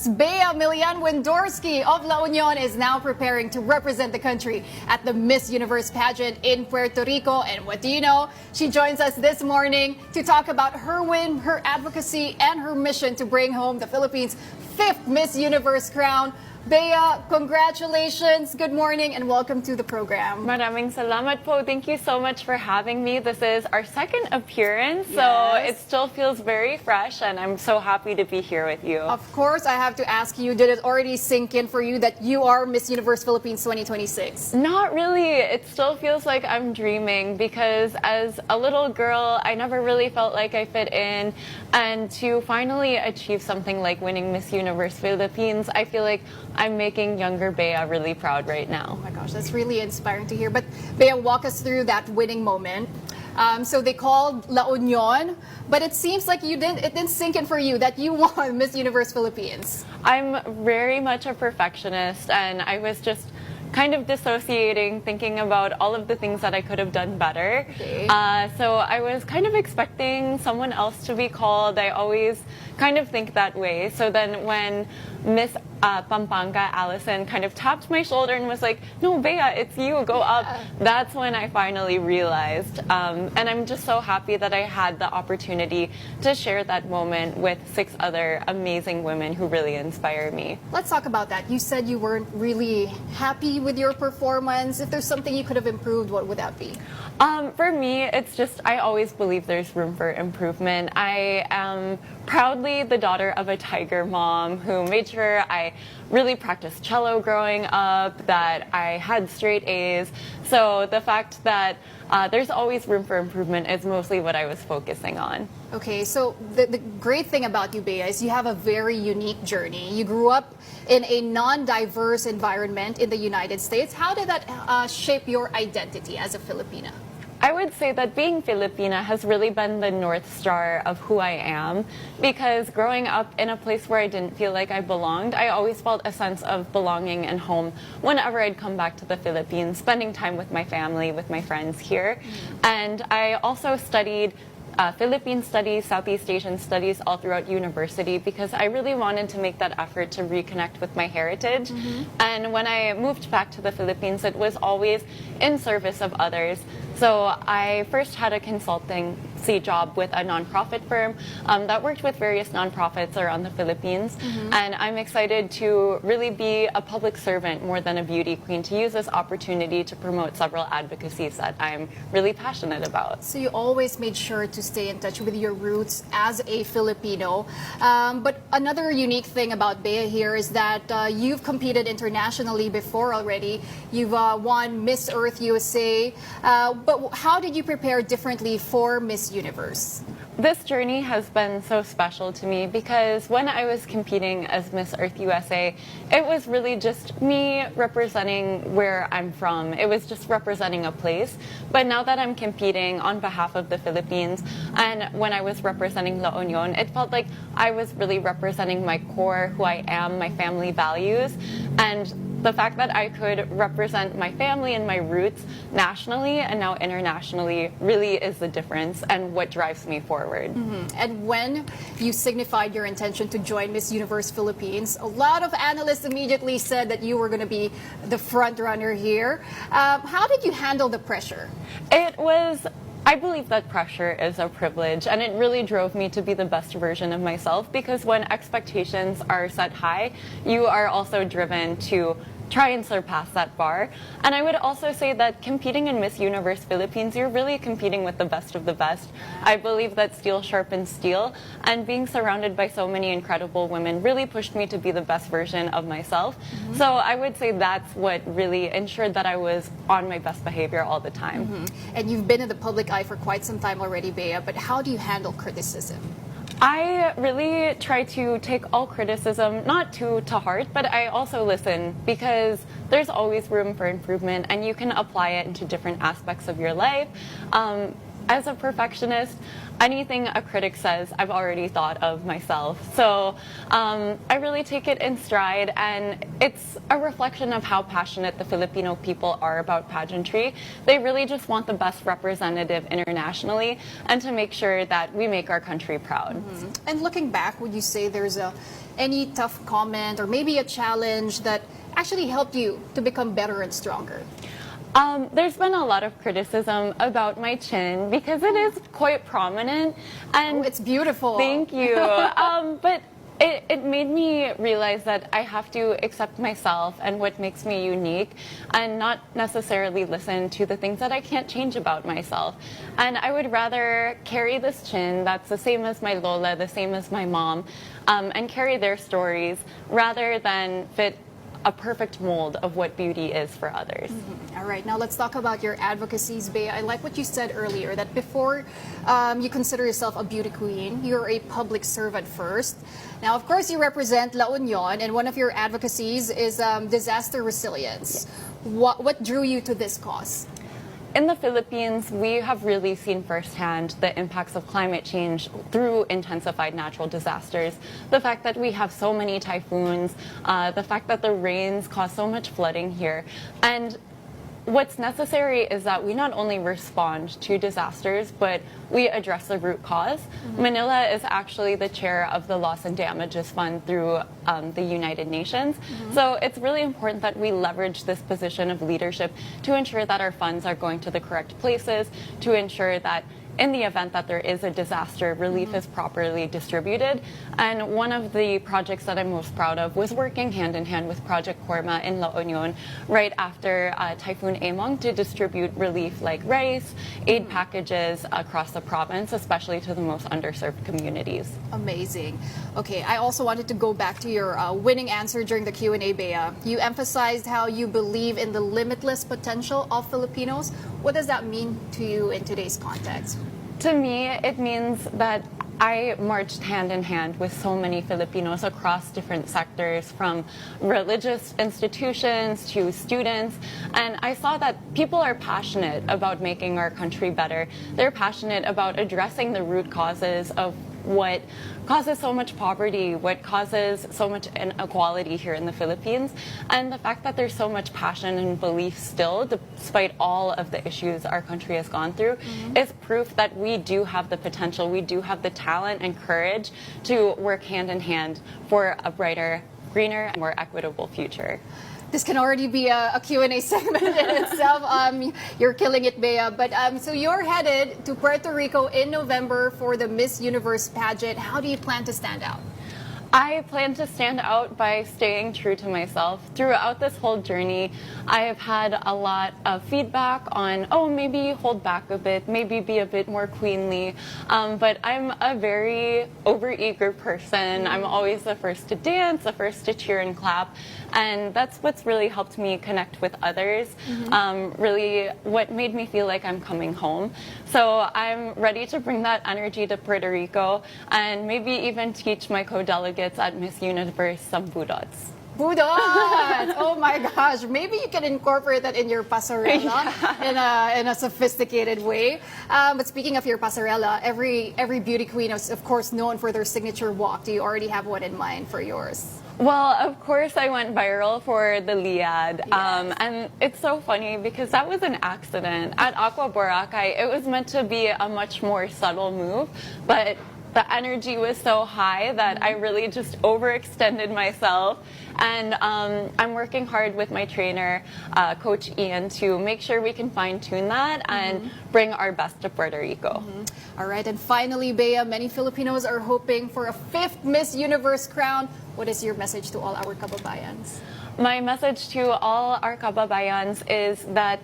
Miss Bea Millan Windorski of La Union is now preparing to represent the country at the Miss Universe pageant in Puerto Rico. And what do you know? She joins us this morning to talk about her win, her advocacy, and her mission to bring home the Philippines' 5th Miss Universe crown. Bea, congratulations, good morning, and welcome to the program. Maraming salamat po. Thank you so much for having me. This is our second appearance, so it still feels very fresh, and I'm so happy to be here with you. Of course, I have to ask you, did it already sink in for you that you are Miss Universe Philippines 2026? Not really. It still feels like I'm dreaming because as a little girl, I never really felt like I fit in, and to finally achieve something like winning Miss Universe Philippines, I feel like I'm making younger Bea really proud right now. Oh my gosh, that's really inspiring to hear. But Bea, walk us through that winning moment. So they called La Union, but it seems like it didn't sink in for you that you won Miss Universe Philippines. I'm very much a perfectionist, and I was just kind of dissociating, thinking about all of the things that I could have done better. Okay. So I was kind of expecting someone else to be called. I always kind of think that way. So then when Miss Pampanga Allison kind of tapped my shoulder and was like, "No, Bea, it's you, go up." That's when I finally realized. And I'm just so happy that I had the opportunity to share that moment with 6 other amazing women who really inspire me. Let's talk about that. You said you weren't really happy with your performance. If there's something you could have improved, what would that be? For me, it's just, I always believe there's room for improvement. I am proudly the daughter of a Tiger mom who made sure I really practiced cello growing up, that I had straight A's. So the fact that there's always room for improvement is mostly what I was focusing on. Okay, so the great thing about you, Bea, is you have a very unique journey. You grew up in a non-diverse environment in the United States. How did that shape your identity as a Filipina? I would say that being Filipina has really been the North Star of who I am, because growing up in a place where I didn't feel like I belonged, I always felt a sense of belonging and home whenever I'd come back to the Philippines, spending time with my family, with my friends here. And I also studied Philippine studies, Southeast Asian studies all throughout university because I really wanted to make that effort to reconnect with my heritage. And when I moved back to the Philippines, it was always in service of others. So I first had a consultancy job with a nonprofit firm that worked with various nonprofits around the Philippines. And I'm excited to really be a public servant more than a beauty queen, to use this opportunity to promote several advocacies that I'm really passionate about. So you always made sure to stay in touch with your roots as a Filipino. But another unique thing about Bea here is that you've competed internationally before already. You've won Miss Earth USA. But how did you prepare differently for Miss Universe? This journey has been so special to me because when I was competing as Miss Earth USA, it was really just me representing where I'm from. It was just representing a place. But now that I'm competing on behalf of the Philippines, and when I was representing La Union, it felt like I was really representing my core, who I am, my family values. And the fact that I could represent my family and my roots nationally and now internationally really is the difference and what drives me forward. And when you signified your intention to join Miss Universe Philippines, a lot of analysts immediately said that you were going to be the front runner here. How did you handle the pressure? I believe that pressure is a privilege, and it really drove me to be the best version of myself, because when expectations are set high, you are also driven to try and surpass that bar. And I would also say that competing in Miss Universe Philippines, you're really competing with the best of the best. I believe that steel sharpens steel, and being surrounded by so many incredible women really pushed me to be the best version of myself. So I would say that's what really ensured that I was on my best behavior all the time. And you've been in the public eye for quite some time already, Bea, but how do you handle criticism? I really try to take all criticism, not to heart, but I also listen, because there's always room for improvement and you can apply it into different aspects of your life. As a perfectionist, anything a critic says, I've already thought of myself. So I really take it in stride, and it's a reflection of how passionate the Filipino people are about pageantry. They really just want the best representative internationally and to make sure that we make our country proud. And looking back, would you say there's a any tough comment or maybe a challenge that actually helped you to become better and stronger? There's been a lot of criticism about my chin because it is quite prominent, and Oh, it's beautiful. thank you. But it made me realize that I have to accept myself and what makes me unique and not necessarily listen to the things that I can't change about myself. And I would rather carry this chin that's the same as my Lola, the same as my mom, and carry their stories rather than fit a perfect mold of what beauty is for others. All right, now let's talk about your advocacies, Bea. I like what you said earlier, that before you consider yourself a beauty queen, you're a public servant first. Now, of course, you represent La Union, and one of your advocacies is disaster resilience. What drew you to this cause? In the Philippines, we have really seen firsthand the impacts of climate change through intensified natural disasters. The fact that we have so many typhoons, the fact that the rains cause so much flooding here. And what's necessary is that we not only respond to disasters, but we address the root cause. Manila is actually the chair of the Loss and Damages Fund through the United Nations. So it's really important that we leverage this position of leadership to ensure that our funds are going to the correct places, to ensure that in the event that there is a disaster, relief is properly distributed. And one of the projects that I'm most proud of was working hand in hand with Project Korma in La Union right after Typhoon Among to distribute relief like rice, aid packages across the province, especially to the most underserved communities. Amazing. Okay, I also wanted to go back to your winning answer during the Q&A, Bea. You emphasized how you believe in the limitless potential of Filipinos. What does that mean to you in today's context? To me, it means that I marched hand in hand with so many Filipinos across different sectors, from religious institutions to students, and I saw that people are passionate about making our country better. They're passionate about addressing the root causes of what causes so much poverty, what causes so much inequality here in the Philippines. And the fact that there's so much passion and belief still, despite all of the issues our country has gone through, is proof that we do have the potential, we do have the talent and courage to work hand in hand for a brighter, greener, and more equitable future. This can already be a Q&A segment in itself. You're killing it, Bea. But so you're headed to Puerto Rico in November for the Miss Universe pageant. How do you plan to stand out? I plan to stand out by staying true to myself. Throughout this whole journey, I have had a lot of feedback on, oh, maybe hold back a bit, maybe be a bit more queenly. But I'm a very overeager person. I'm always the first to dance, the first to cheer and clap. And that's what's really helped me connect with others, really what made me feel like I'm coming home. So I'm ready to bring that energy to Puerto Rico and maybe even teach my co-delegates at Miss Universe some budots. Budots! Oh my gosh, maybe you can incorporate that in your pasarela in a sophisticated way. But speaking of your pasarela, every beauty queen is of course known for their signature walk. Do you already have one in mind for yours? Well, of course I went viral for the Liad. And it's so funny because that was an accident. At Aqua Boracay, it was meant to be a much more subtle move, but the energy was so high that I really just overextended myself. And I'm working hard with my trainer, Coach Ian, to make sure we can fine-tune that and bring our best to Puerto Rico. All right, and finally, Bea, many Filipinos are hoping for a 5th Miss Universe crown. What is your message to all our kababayans? My message to all our kababayans is that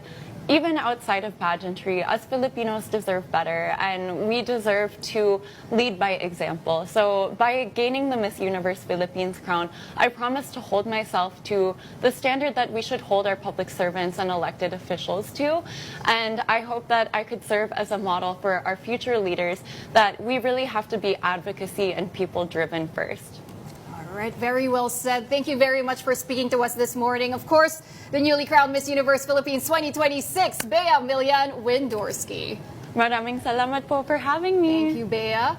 even outside of pageantry, us Filipinos deserve better, and we deserve to lead by example. So by gaining the Miss Universe Philippines crown, I promise to hold myself to the standard that we should hold our public servants and elected officials to. And I hope that I could serve as a model for our future leaders, that we really have to be advocacy and people-driven first. All right, very well said. Thank you very much for speaking to us this morning. Of course, the newly crowned Miss Universe Philippines 2026, Bea Millan Windorski. Maraming salamat po for having me. Thank you, Bea.